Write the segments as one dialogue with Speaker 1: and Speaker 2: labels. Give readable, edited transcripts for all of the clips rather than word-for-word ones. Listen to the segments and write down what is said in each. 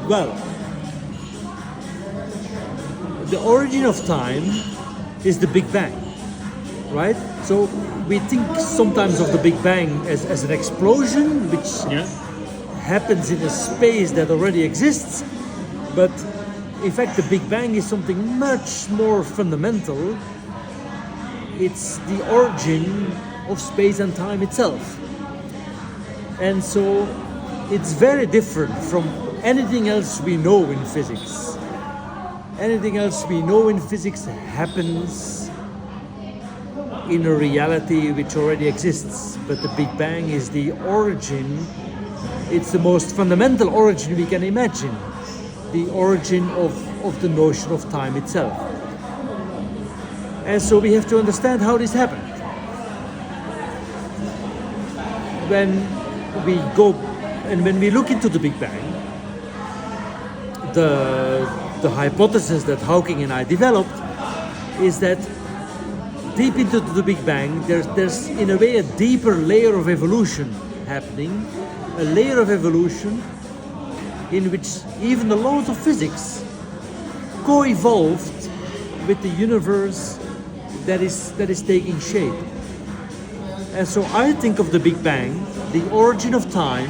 Speaker 1: Well, the origin of time is the Big Bang, right? So we think sometimes of the Big Bang as an explosion, which happens in a space that already exists, but in fact the Big Bang is something much more fundamental. It's the origin of space and time itself. And so it's very different from anything else we know in physics. Anything else we know in physics happens in a reality which already exists. But the Big Bang is the origin, it's the most fundamental origin we can imagine. The origin of the notion of time itself. And so we have to understand how this happened. When we look into the Big Bang, the hypothesis that Hawking and I developed is that deep into the Big Bang, there's in a way a deeper layer of evolution happening, a layer of evolution in which even the laws of physics co-evolved with the universe that is taking shape. And so I think of the Big Bang, the origin of time,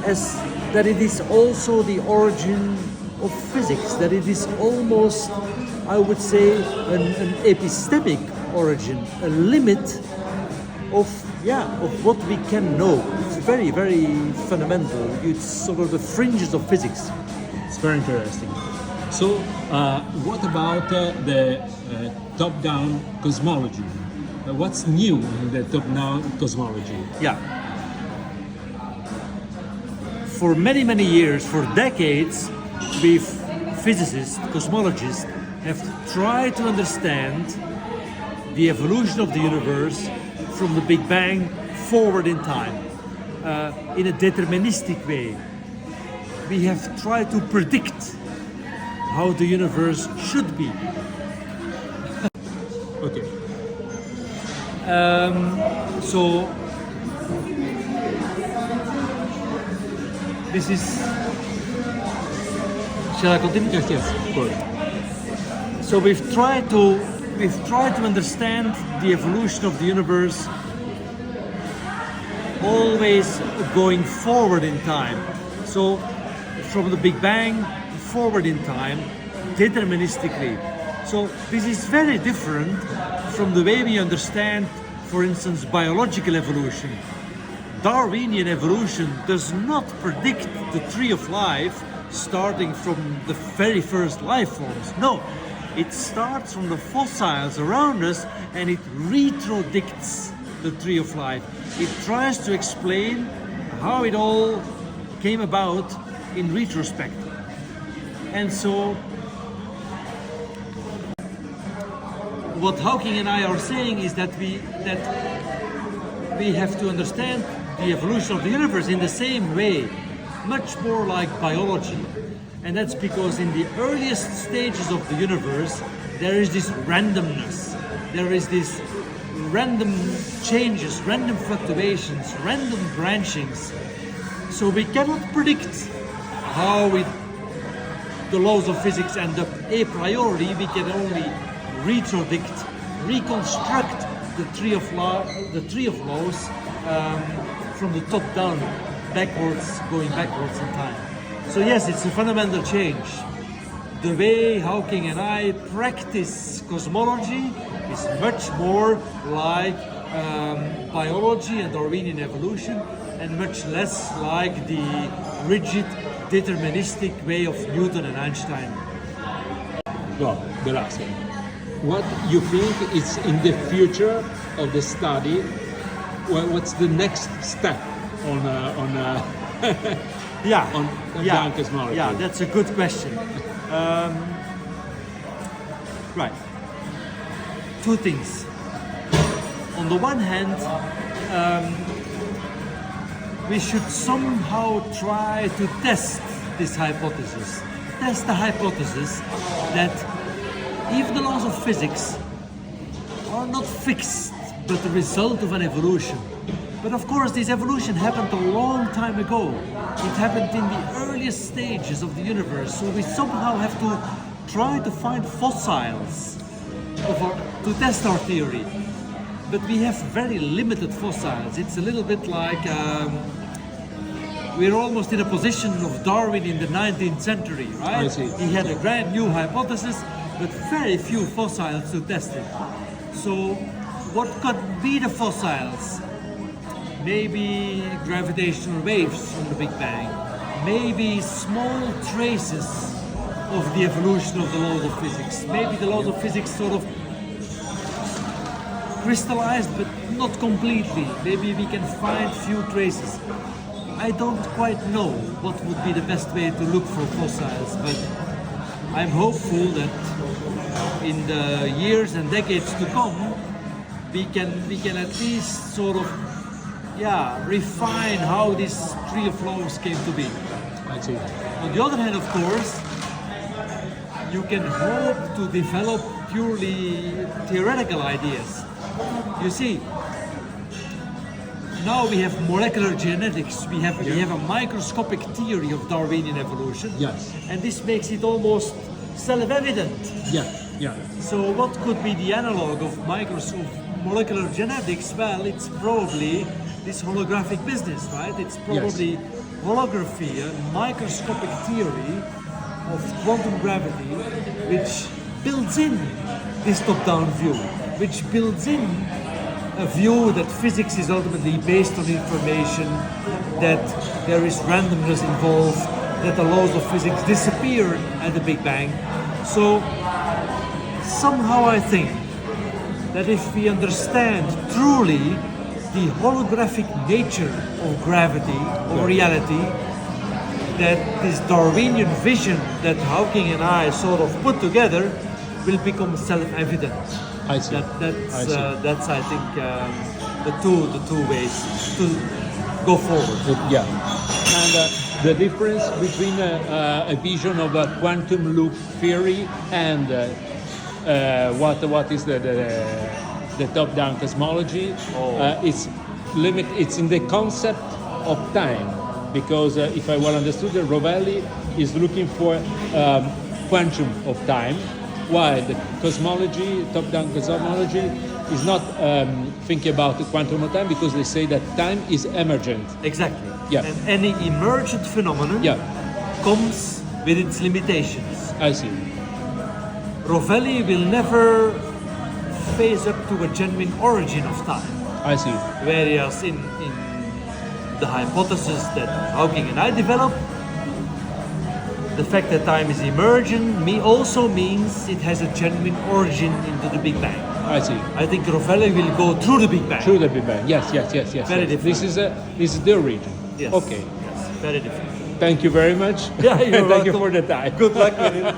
Speaker 1: as that it is also the origin of physics, that it is almost, I would say, an epistemic origin, a limit of what we can know. It's very, very fundamental. It's sort of the fringes of physics.
Speaker 2: It's very interesting. So, what about the top-down cosmology? What's new in the top-down cosmology?
Speaker 1: Yeah. For many, many years, for decades, physicists, cosmologists, have tried to understand the evolution of the universe from the Big Bang forward in time, in a deterministic way. We have tried to predict how the universe should be.
Speaker 2: Okay.
Speaker 1: So this is. Shall I continue?
Speaker 2: Yes, good.
Speaker 1: So we've tried to understand the evolution of the universe, always going forward in time. So from the Big Bang forward in time, deterministically. So this is very different from the way we understand, for instance, biological evolution. Darwinian evolution does not predict the tree of life starting from the very first life forms. No, it starts from the fossils around us and it retrodicts the tree of life. It tries to explain how it all came about in retrospect. And so what Hawking and I are saying is that we have to understand the evolution of the universe in the same way, much more like biology. And that's because in the earliest stages of the universe, there is this randomness. There is this random changes, random fluctuations, random branchings. So we cannot predict how the laws of physics end up a priori. We can only retrodict, reconstruct the tree of laws from the top down, going backwards in time. So yes, it's a fundamental change. The way Hawking and I practice cosmology is much more like biology and Darwinian evolution, and much less like the rigid, deterministic way of Newton and Einstein.
Speaker 2: Well, the last one. What you think is in the future of the study? What's the next step on cosmology?
Speaker 1: Yeah, that's a good question. Right. Two things. On the one hand, we should somehow try to test this hypothesis. Test the hypothesis that even the laws of physics are not fixed, but the result of an evolution. But of course, this evolution happened a long time ago. It happened in the earliest stages of the universe, so we somehow have to try to find fossils to test our theory. But we have very limited fossils. It's a little bit like we're almost in a position of Darwin in the 19th century, right?
Speaker 2: I see.
Speaker 1: He had a brand new hypothesis, but very few fossils to test it. So, what could be the fossils? Maybe gravitational waves from the Big Bang. Maybe small traces of the evolution of the laws of physics. Maybe the laws of physics sort of crystallized, but not completely. Maybe we can find few traces. I don't quite know what would be the best way to look for fossils, but I'm hopeful that in the years and decades to come, we can at least sort of refine how this tree of laws came to be.
Speaker 2: I see.
Speaker 1: On the other hand, of course, you can hope to develop purely theoretical ideas. You see, now we have molecular genetics, we have a microscopic theory of Darwinian evolution.
Speaker 2: Yes.
Speaker 1: And this makes it almost self-evident.
Speaker 2: Yeah, yeah.
Speaker 1: So what could be the analog of molecular genetics? Well, it's probably this holographic business, right? It's probably holography, a microscopic theory of quantum gravity, which builds in this top-down view, which builds in a view that physics is ultimately based on information, that there is randomness involved, that the laws of physics disappeared at the Big Bang. So somehow I think that if we understand truly the holographic nature of gravity, of reality, that this Darwinian vision that Hawking and I sort of put together will become self-evident.
Speaker 2: I see.
Speaker 1: That's I think the two ways to go forward.
Speaker 2: Yeah. And the difference between a vision of a quantum loop theory and what is the top-down cosmology, it's in the concept of time, because if I well understood, Rovelli is looking for quantum of time, while the cosmology, top-down cosmology, is not thinking about the quantum of time, because they say that time is emergent.
Speaker 1: Exactly.
Speaker 2: Yeah.
Speaker 1: And any emergent phenomenon comes with its limitations.
Speaker 2: I see.
Speaker 1: Rovelli will never face up to a genuine origin of time.
Speaker 2: I see.
Speaker 1: Whereas in the hypothesis that Hawking and I developed, the fact that time is emergent also means it has a genuine origin into the Big Bang.
Speaker 2: I see.
Speaker 1: I think Rovelli will go through the Big Bang.
Speaker 2: Through the Big Bang. Yes.
Speaker 1: Very different.
Speaker 2: This is the origin.
Speaker 1: Yes.
Speaker 2: Okay.
Speaker 1: Yes. Very different.
Speaker 2: Thank you very much.
Speaker 1: Yeah, you're
Speaker 2: Thank you
Speaker 1: welcome.
Speaker 2: for the time.
Speaker 1: Good luck with it.